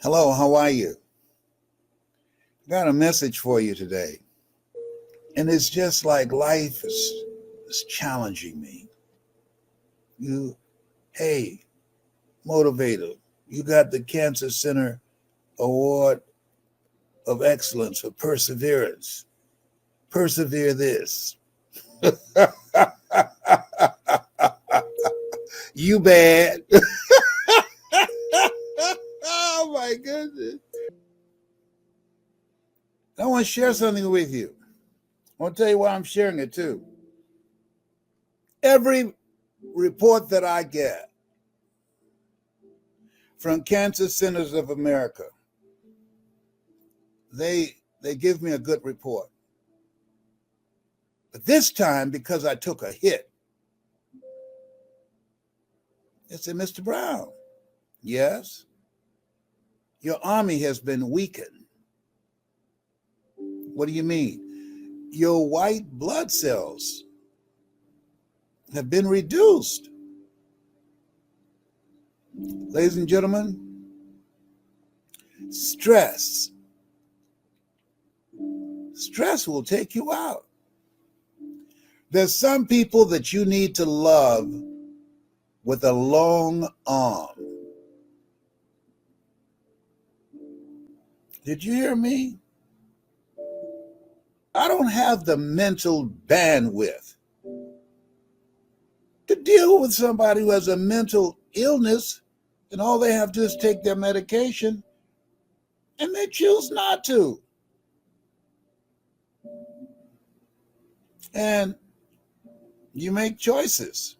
Hello, how are you? Got a message for you today. And it's just like life is challenging me. You, hey, motivator, you got the Cancer Center Award of Excellence for Perseverance. Persevere this. You bad. Oh my goodness. I want to share something with you. I want to tell you why I'm sharing it too. Every report that I get from Cancer Centers of America, they give me a good report. But this time, because I took a hit, they said, Mr. Brown, yes, your army has been weakened. What do you mean? Your white blood cells have been reduced. Ladies and gentlemen, stress will take you out. There's some people that you need to love with a long arm. Did you hear me? I don't have the mental bandwidth to deal with somebody who has a mental illness and all they have to do is take their medication and they choose not to. And you make choices.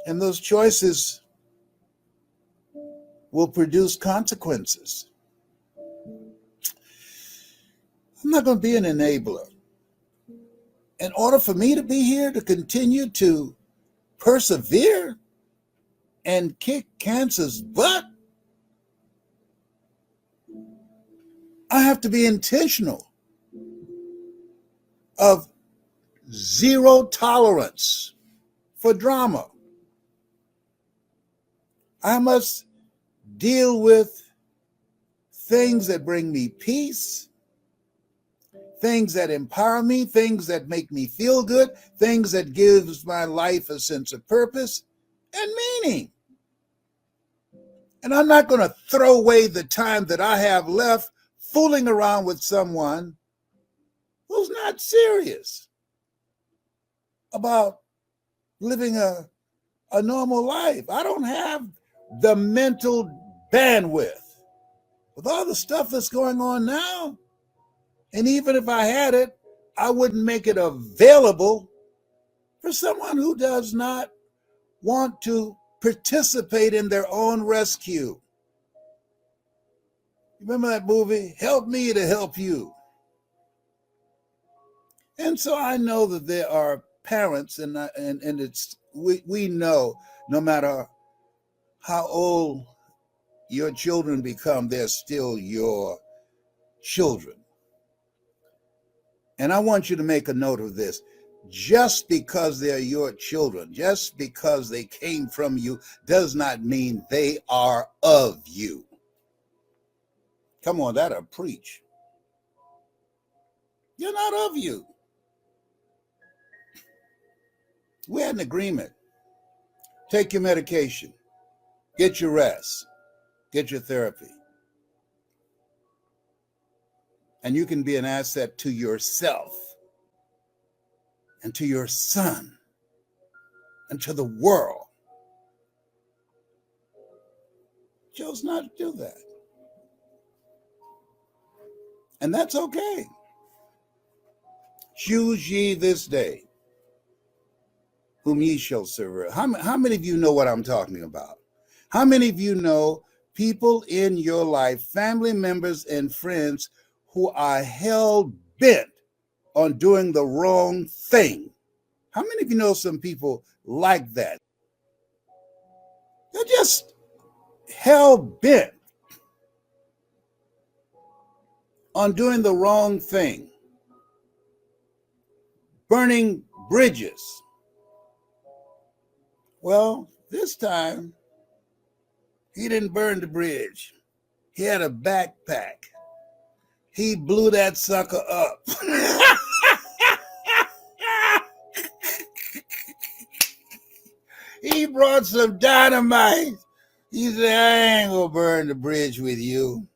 And those choices will produce consequences. I'm not going to be an enabler. In order for me to be here to continue to persevere and kick cancer's butt, I have to be intentional of zero tolerance for drama. I must deal with things that bring me peace, things that empower me, things that make me feel good, things that gives my life a sense of purpose and meaning. And I'm not going to throw away the time that I have left fooling around with someone who's not serious about living a normal life. I don't have the mental bandwidth with all the stuff that's going on now. And even if I had it, I wouldn't make it available for someone who does not want to participate in their own rescue. Remember that movie, Help Me to Help You? And so I know that there are parents, and it's we know no matter how old your children become, they're still your children. And I want you to make a note of this. Just because they're your children, just because they came from you, does not mean they are of you. Come on, that'll preach. You're not of you. We had an agreement. Take your medication. Get your rest. Get your therapy. And you can be an asset to yourself and to your son and to the world. Chose not to do that. And that's okay. Choose ye this day whom ye shall serve. How many of you know what I'm talking about? How many of you know people in your life, family members and friends who are hell bent on doing the wrong thing? How many of you know some people like that? They're just hell bent on doing the wrong thing, burning bridges. Well, this time he didn't burn the bridge. He had a backpack. He blew that sucker up. He brought some dynamite. He said, I ain't gonna burn the bridge with you.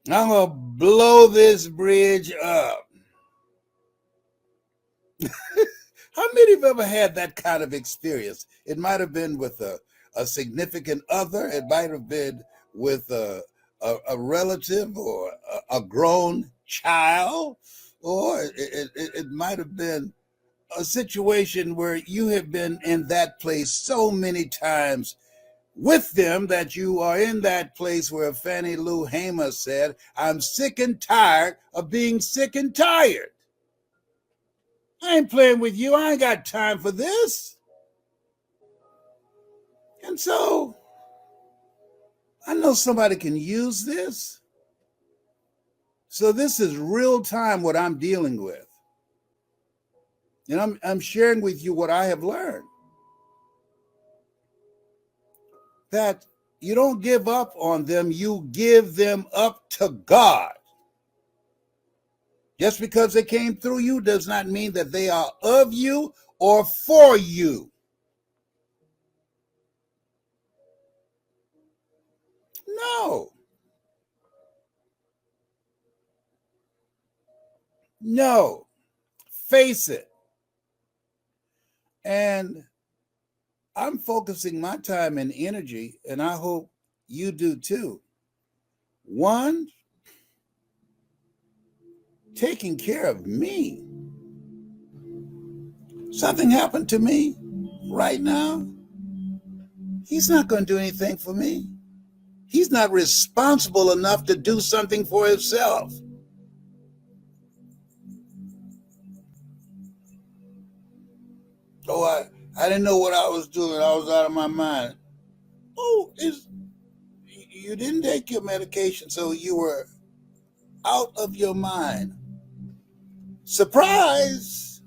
I'm gonna blow this bridge up. How many have ever had that kind of experience? It might have been with a significant other. It might have been with a relative or a grown child, or it might have been a situation where you have been in that place so many times with them that you are in that place where Fannie Lou Hamer said, I'm sick and tired of being sick and tired. I ain't playing with you. I ain't got time for this. And so I know somebody can use this. So this is real time what I'm dealing with. And I'm sharing with you what I have learned. That you don't give up on them, you give them up to God. Just because they came through you does not mean that they are of you or for you. No. No. Face it. And I'm focusing my time and energy, and I hope you do too. One, taking care of me. Something happened to me right now. He's not going to do anything for me. He's not responsible enough to do something for himself. Oh, I didn't know what I was doing. I was out of my mind. Oh, you didn't take your medication, so you were out of your mind. Surprise!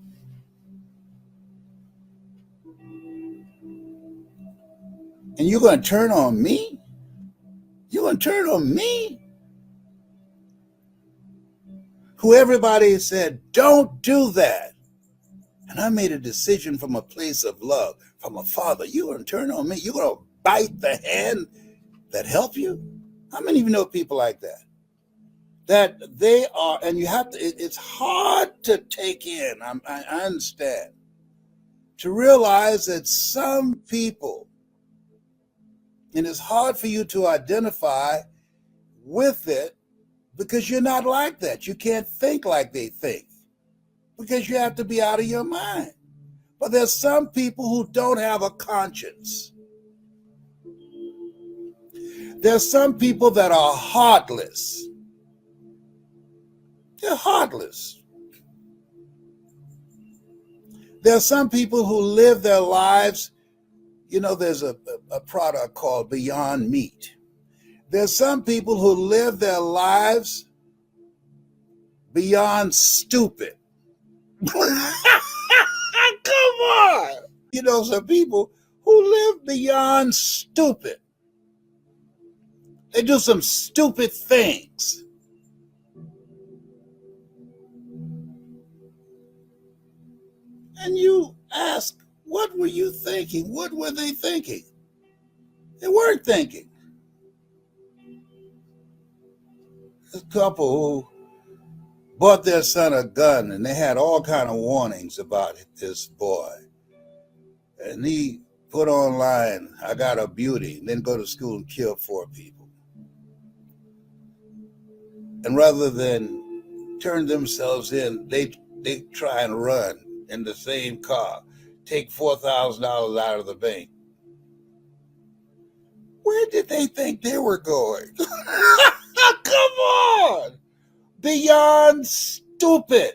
And you're going to turn on me? You're going to turn on me? Who everybody said, don't do that. And I made a decision from a place of love, from a father. You're going to turn on me? You're going to bite the hand that helped you? How many of you know people like that? That they are, and you have to, it's hard to take in, I understand, to realize that some people, and it's hard for you to identify with it because you're not like that. You can't think like they think because you have to be out of your mind. But there's some people who don't have a conscience. There's some people that are heartless. They're heartless. There's some people who live their lives, you know, there's a product called Beyond Meat. There's some people who live their lives beyond stupid. Come on. You know, some people who live beyond stupid. They do some stupid things. And you ask, what were you thinking? What were they thinking? They weren't thinking. A couple who bought their son a gun, and they had all kind of warnings about this boy. And he put online, I got a beauty, and then go to school and kill 4 people. And rather than turn themselves in, they try and run in the same car, take $4,000 out of the bank. Where did they think they were going? Come on! Beyond stupid.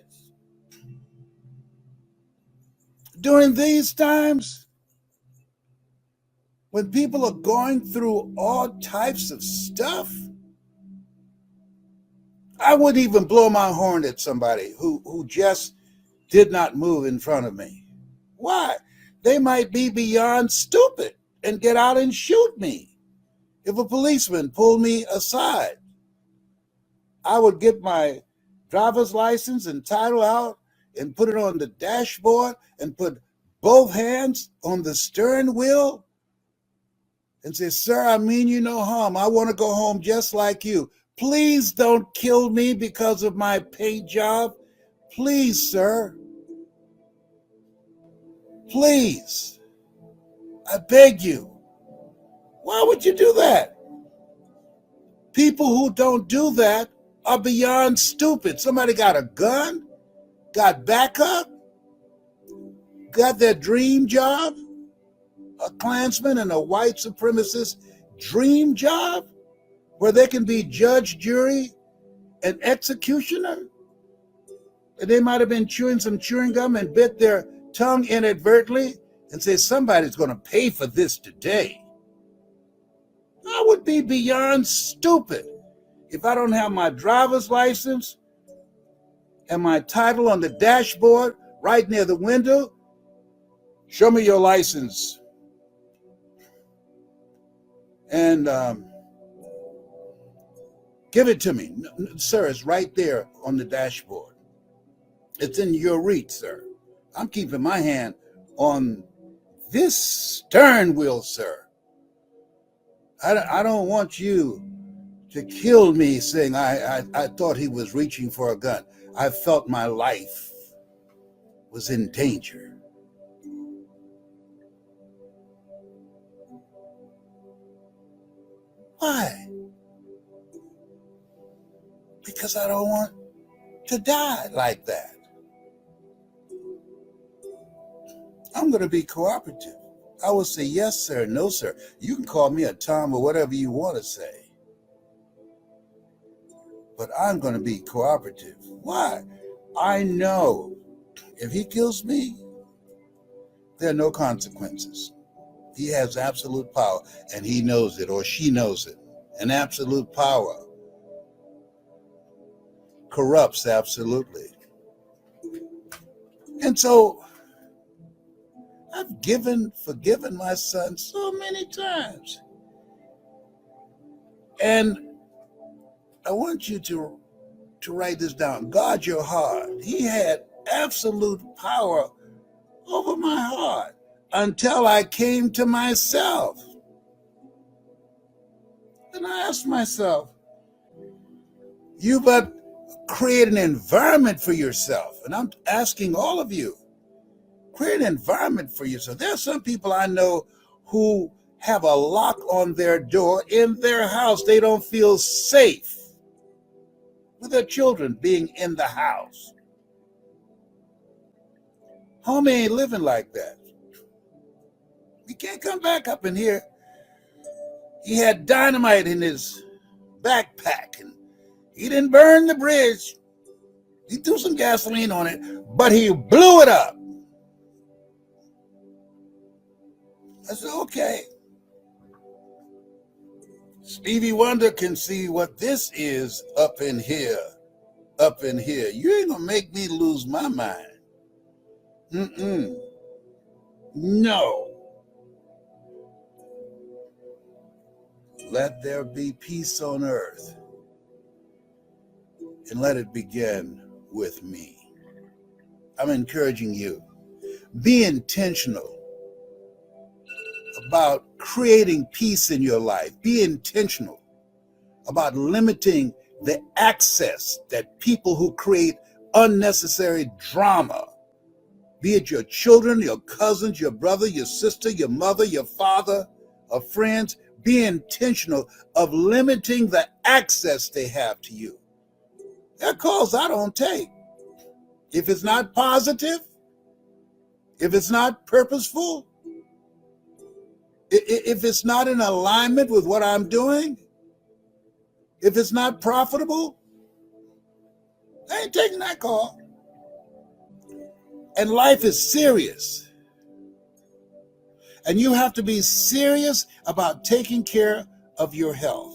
During these times, when people are going through all types of stuff, I wouldn't even blow my horn at somebody who just did not move in front of me. Why? They might be beyond stupid and get out and shoot me. If a policeman pulled me aside, I would get my driver's license and title out and put it on the dashboard and put both hands on the steering wheel and say, "Sir, I mean you no harm. I want to go home just like you. Please don't kill me because of my paint job. Please, sir. Please. I beg you." Why would you do that? People who don't do that are beyond stupid. Somebody got a gun, got backup, got their dream job, a Klansman and a white supremacist dream job where they can be judge, jury, and executioner. And they might have been chewing some chewing gum and bit their tongue inadvertently and say, "Somebody's going to pay for this today." I would be beyond stupid if I don't have my driver's license and my title on the dashboard right near the window. "Show me your license." And give it to me. "Sir, it's right there on the dashboard. It's in your reach, sir. I'm keeping my hand on this stern wheel, sir. I don't want you to kill me saying I thought he was reaching for a gun. I felt my life was in danger." Why? Because I don't want to die like that. I'm going to be cooperative. I will say yes, sir, no, sir. You can call me a Tom or whatever you want to say. But I'm going to be cooperative. Why? I know if he kills me, there are no consequences. He has absolute power, and he knows it, or she knows it. And absolute power corrupts absolutely. And so I've forgiven my son so many times. And I want you to write this down. Guard your heart. He had absolute power over my heart until I came to myself. And I asked myself, you but create an environment for yourself. And I'm asking all of you, create an environment for yourself. There are some people I know who have a lock on their door in their house. They don't feel safe with their children being in the house. Homie ain't living like that. He can't come back up in here. He had dynamite in his backpack and he didn't burn the bridge. He threw some gasoline on it, but he blew it up. I said, okay. Stevie Wonder can see what this is up in here. Up in here. You ain't gonna make me lose my mind. No. Let there be peace on earth, and let it begin with me. I'm encouraging you. Be intentional about creating peace in your life. Be intentional about limiting the access that people who create unnecessary drama, be it your children, your cousins, your brother, your sister, your mother, your father, or friends, be intentional of limiting the access they have to you. There are calls I don't take. If it's not positive, if it's not purposeful, if it's not in alignment with what I'm doing, if it's not profitable, I ain't taking that call. And life is serious. And you have to be serious about taking care of your health,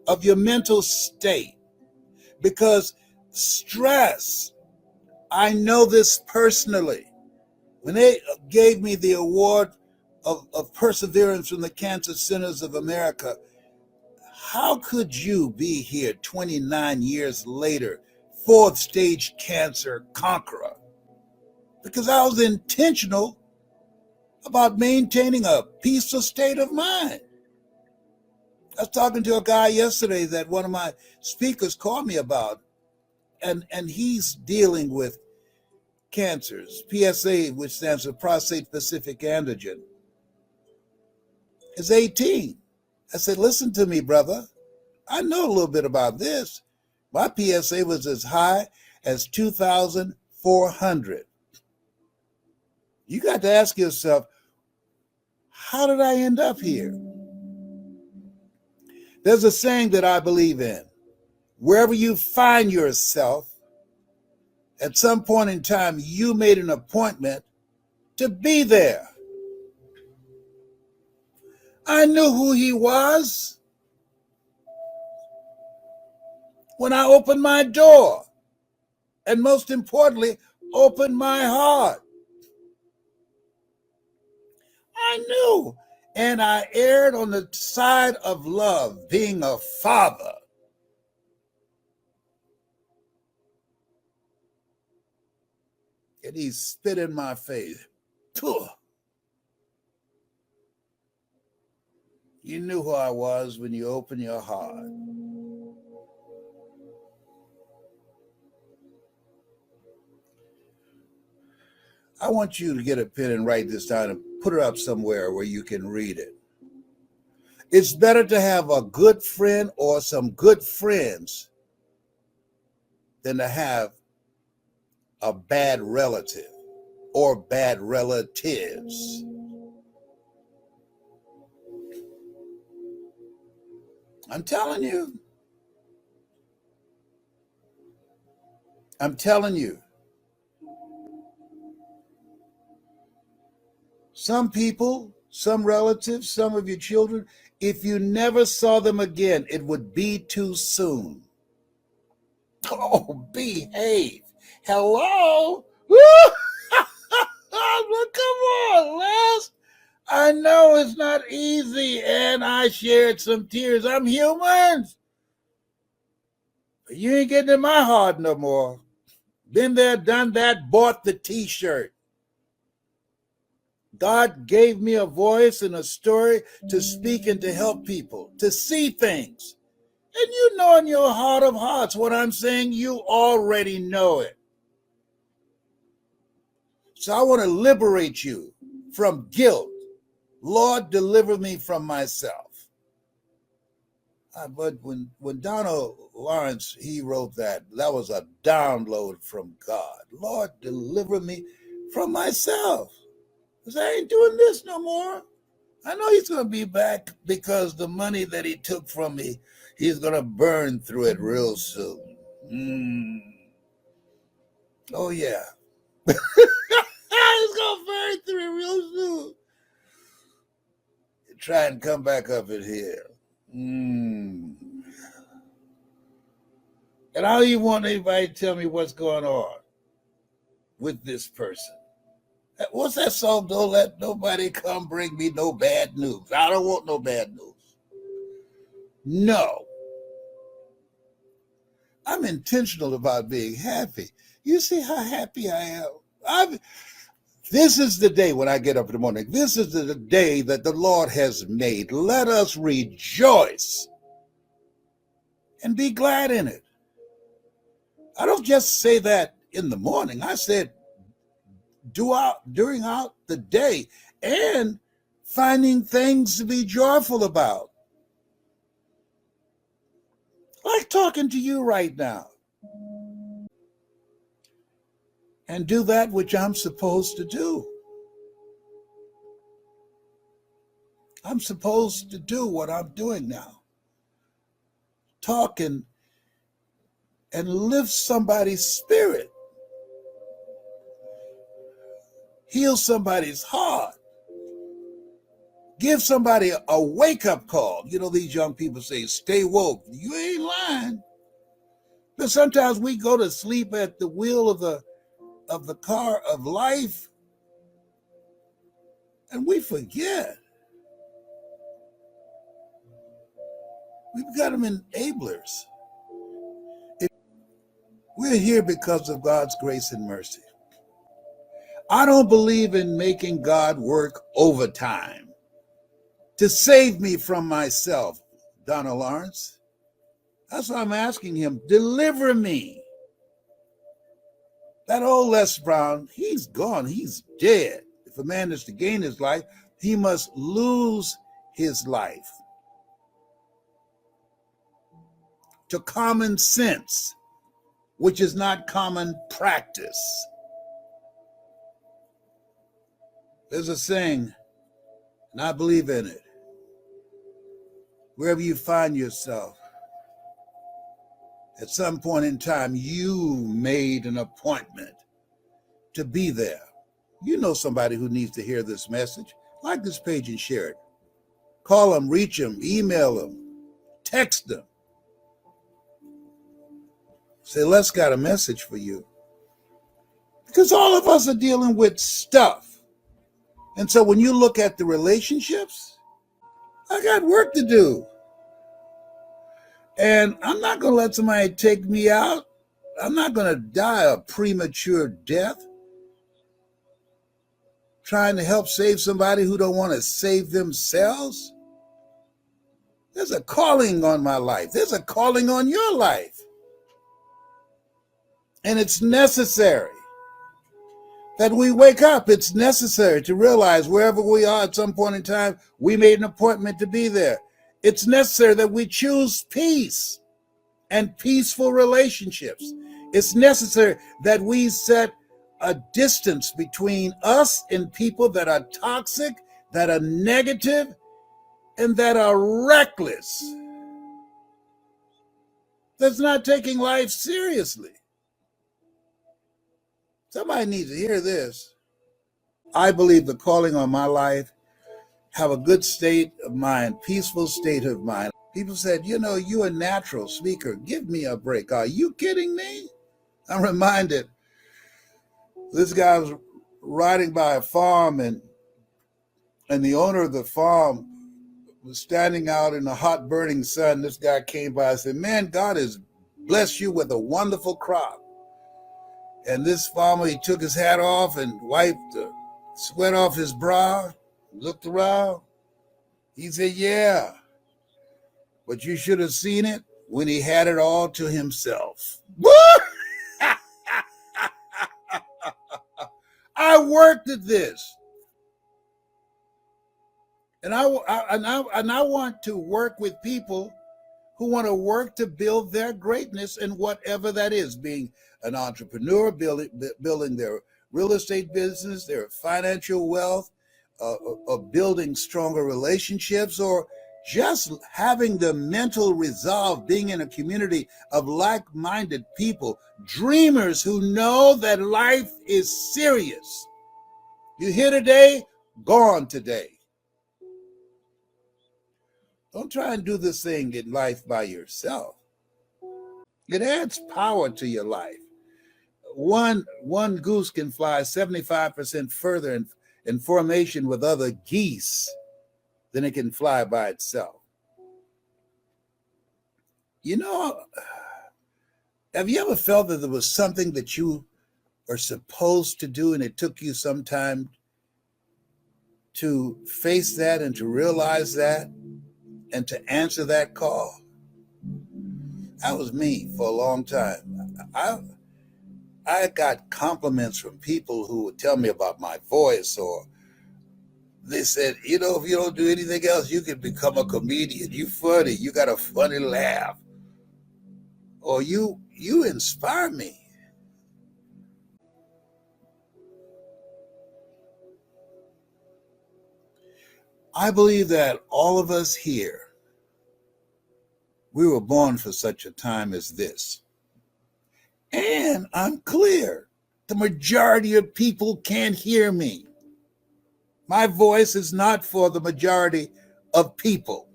of your mental state. Because stress, I know this personally. When they gave me the award of perseverance from the Cancer Centers of America. How could you be here 29 years later, fourth stage cancer conqueror? Because I was intentional about maintaining a peaceful state of mind. I was talking to a guy yesterday that one of my speakers called me about, and he's dealing with cancers. PSA, which stands for prostate specific antigen, is 18. I said, listen to me, brother. I know a little bit about this. My PSA was as high as 2,400. You got to ask yourself, how did I end up here? There's a saying that I believe in. Wherever you find yourself, at some point in time, you made an appointment to be there. I knew who he was when I opened my door, and most importantly, opened my heart. I knew, and I erred on the side of love, being a father. And he spit in my face. Tuh. You knew who I was when you opened your heart. I want you to get a pen and write this down and put it up somewhere where you can read it. It's better to have a good friend or some good friends than to have a bad relative or bad relatives. I'm telling you. I'm telling you. Some people, some relatives, some of your children, if you never saw them again, it would be too soon. Oh, behave. Hello? Come on, Les. I know it's not easy, and I shared some tears. I'm human. But you ain't getting in my heart no more. Been there, done that, bought the t-shirt. God gave me a voice and a story to speak and to help people, to see things. And you know in your heart of hearts what I'm saying, you already know it. So I want to liberate you from guilt. Lord, deliver me from myself. But when Donald Lawrence, he wrote that was a download from God. Lord, deliver me from myself. Because I ain't doing this no more. I know he's going to be back because the money that he took from me, he's going to burn through it real soon. Oh, yeah. He's going to burn through it real soon. Try and come back up in here. And I don't even want anybody to tell me what's going on with this person. What's that song? Don't let nobody come bring me no bad news. I don't want no bad news. No. I'm intentional about being happy. You see how happy I am? This is the day when I get up in the morning. This is the day that the Lord has made. Let us rejoice and be glad in it. I don't just say that in the morning. I said during the day and finding things to be joyful about. Like talking to you right now. And do that which I'm supposed to do. I'm supposed to do what I'm doing now. Talk and lift somebody's spirit. Heal somebody's heart. Give somebody a wake-up call. You know, these young people say, stay woke. You ain't lying. But sometimes we go to sleep at the wheel of the car of life, And we forget. We've got them enablers. We're here because of God's grace and mercy. I don't believe in making God work overtime to save me from myself, Donna Lawrence. That's why I'm asking him, deliver me. That old Les Brown, he's gone. He's dead. If a man is to gain his life, he must lose his life to common sense, which is not common practice. There's a saying, and I believe in it. Wherever you find yourself, at some point in time, you made an appointment to be there. You know somebody who needs to hear this message. Like this page and share it. Call them, reach them, email them, text them. Say, Les got a message for you. Because all of us are dealing with stuff. And so when you look at the relationships, I got work to do. And I'm not going to let somebody take me out. I'm not going to die a premature death trying to help save somebody who don't want to save themselves. There's a calling on my life. There's a calling on your life. And it's necessary that we wake up. It's necessary to realize wherever we are at some point in time, we made an appointment to be there. It's necessary that we choose peace and peaceful relationships. It's necessary that we set a distance between us and people that are toxic, that are negative, and that are reckless. That's not taking life seriously. Somebody needs to hear this. I believe the calling on my life, have a good state of mind, peaceful state of mind. People said, you're a natural speaker. Give me a break. Are you kidding me? I'm reminded, this guy was riding by a farm and the owner of the farm was standing out in the hot burning sun. This guy came by and said, man, God has blessed you with a wonderful crop. And this farmer, he took his hat off and wiped the sweat off his brow, looked around. He said, yeah, but you should have seen it when he had it all to himself. I worked at this. And I want to work with people who want to work to build their greatness in whatever that is, being an entrepreneur, building their real estate business, their financial wealth, building stronger relationships, or just having the mental resolve, being in a community of like-minded people, dreamers who know that life is serious. You here today, gone today. Don't try and do this thing in life by yourself. It adds power to your life. One goose can fly 75% further in formation with other geese than it can fly by itself. Have you ever felt that there was something that you are supposed to do and it took you some time to face that and to realize that and to answer that call? That was me for a long time. I got compliments from people who would tell me about my voice, or they said, if you don't do anything else, you can become a comedian. You funny. You got a funny laugh. Or you inspire me. I believe that all of us here, we were born for such a time as this. And I'm clear, the majority of people can't hear me. My voice is not for the majority of people.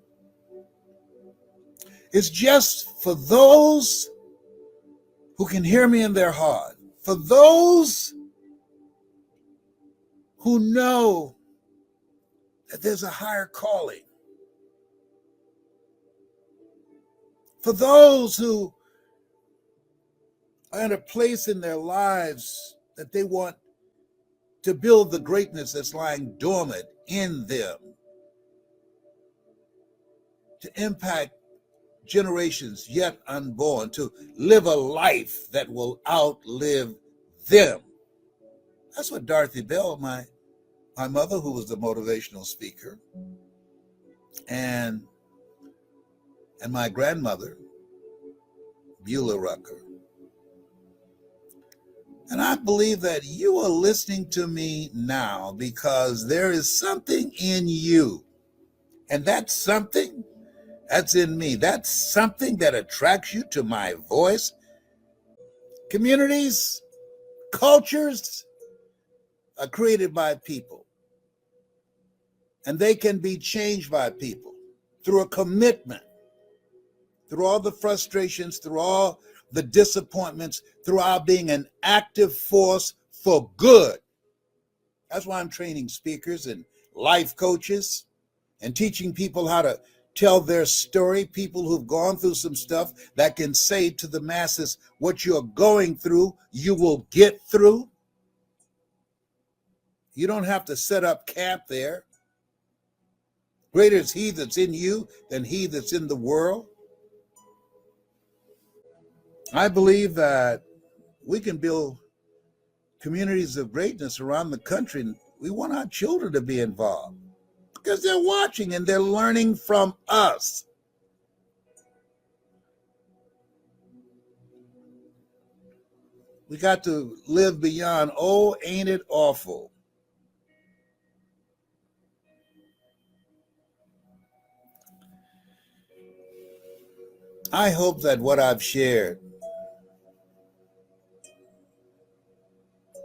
It's just for those who can hear me in their heart, for those who know that there's a higher calling for those who are in a place in their lives that they want to build the greatness that's lying dormant in them, to impact generations yet unborn, to live a life that will outlive them. That's what Dorothy Bell, my mother, who was the motivational speaker, and my grandmother, Beulah Rucker. And I believe that you are listening to me now because there is something in you. And that's something that's in me. That's something that attracts you to my voice. Communities, cultures are created by people. And they can be changed by people through a commitment, through all the frustrations, through all the disappointments, through our being an active force for good. That's why I'm training speakers and life coaches and teaching people how to tell their story, people who've gone through some stuff that can say to the masses, what you're going through, you will get through. You don't have to set up camp there. Greater is he that's in you than he that's in the world. I believe that we can build communities of greatness around the country. We want our children to be involved because they're watching and they're learning from us. We got to live beyond, oh, ain't it awful? I hope that what I've shared,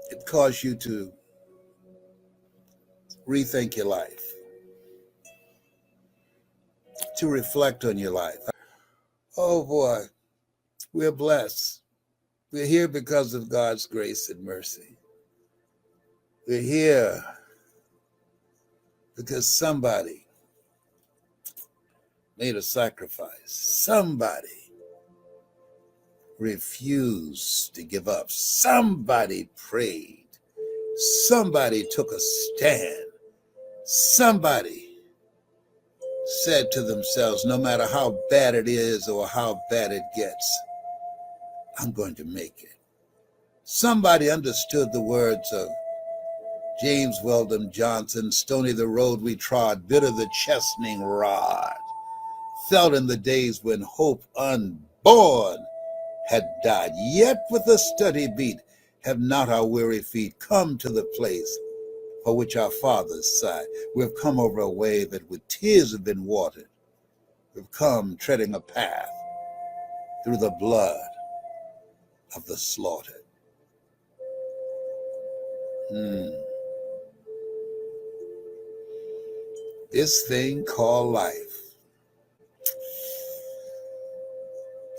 it caused you to rethink your life, to reflect on your life. Oh boy, we're blessed. We're here because of God's grace and mercy. We're here because somebody made a sacrifice. Somebody refused to give up. Somebody prayed. Somebody took a stand. Somebody said to themselves, no matter how bad it is or how bad it gets, I'm going to make it. Somebody understood the words of James Weldon Johnson, stony the road we trod, bitter the chastening rod, felt in the days when hope unborn had died. Yet with a steady beat have not our weary feet come to the place for which our fathers sighed. We've come over a way that with tears have been watered. We've come treading a path through the blood of the slaughtered. This thing called life.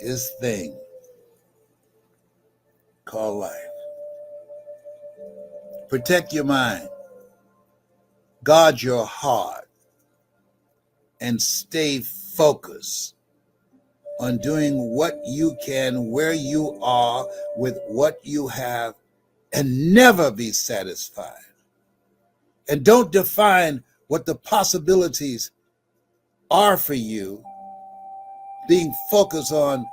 This thing called life. Protect your mind. Guard your heart. And stay focused on doing what you can, where you are, with what you have, and never be satisfied. And don't define what the possibilities are for you, being focused on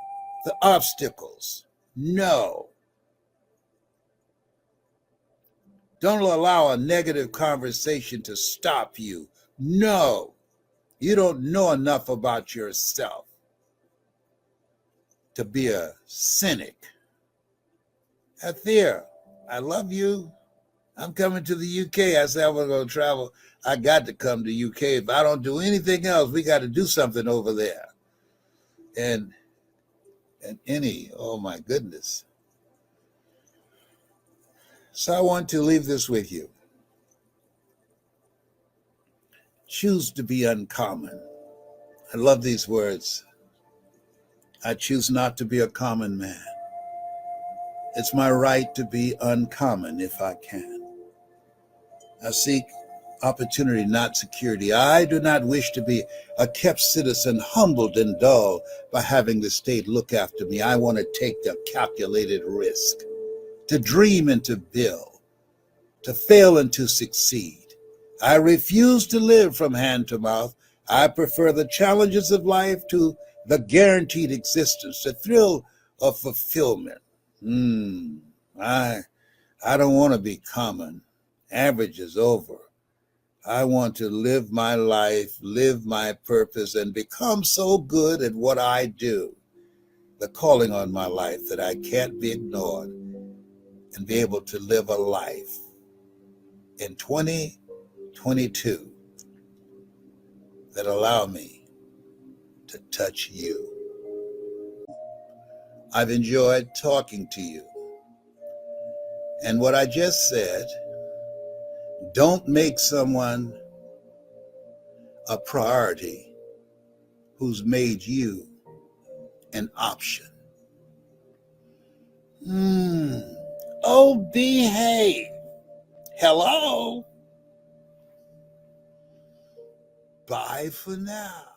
the obstacles. No. Don't allow a negative conversation to stop you. No. You don't know enough about yourself to be a cynic. Athea, I love you. I'm coming to the UK. I said I was going to travel. I got to come to UK. If I don't do anything else, we got to do something over there. And oh my goodness. So I want to leave this with you. Choose to be uncommon. I love these words. I choose not to be a common man. It's my right to be uncommon if I can. I seek Opportunity, not security. I do not wish to be a kept citizen, humbled and dull by having the state look after me. I want to take the calculated risk, to dream and to build, to fail and to succeed. I refuse to live from hand to mouth. I prefer the challenges of life to the guaranteed existence, the thrill of fulfillment. I don't want to be common. Average is over. I want to live my life, live my purpose, and become so good at what I do, the calling on my life, that I can't be ignored, and be able to live a life in 2022 that allow me to touch you. I've enjoyed talking to you. And what I just said, don't make someone a priority who's made you an option. Oh, behave. Hello. Bye for now.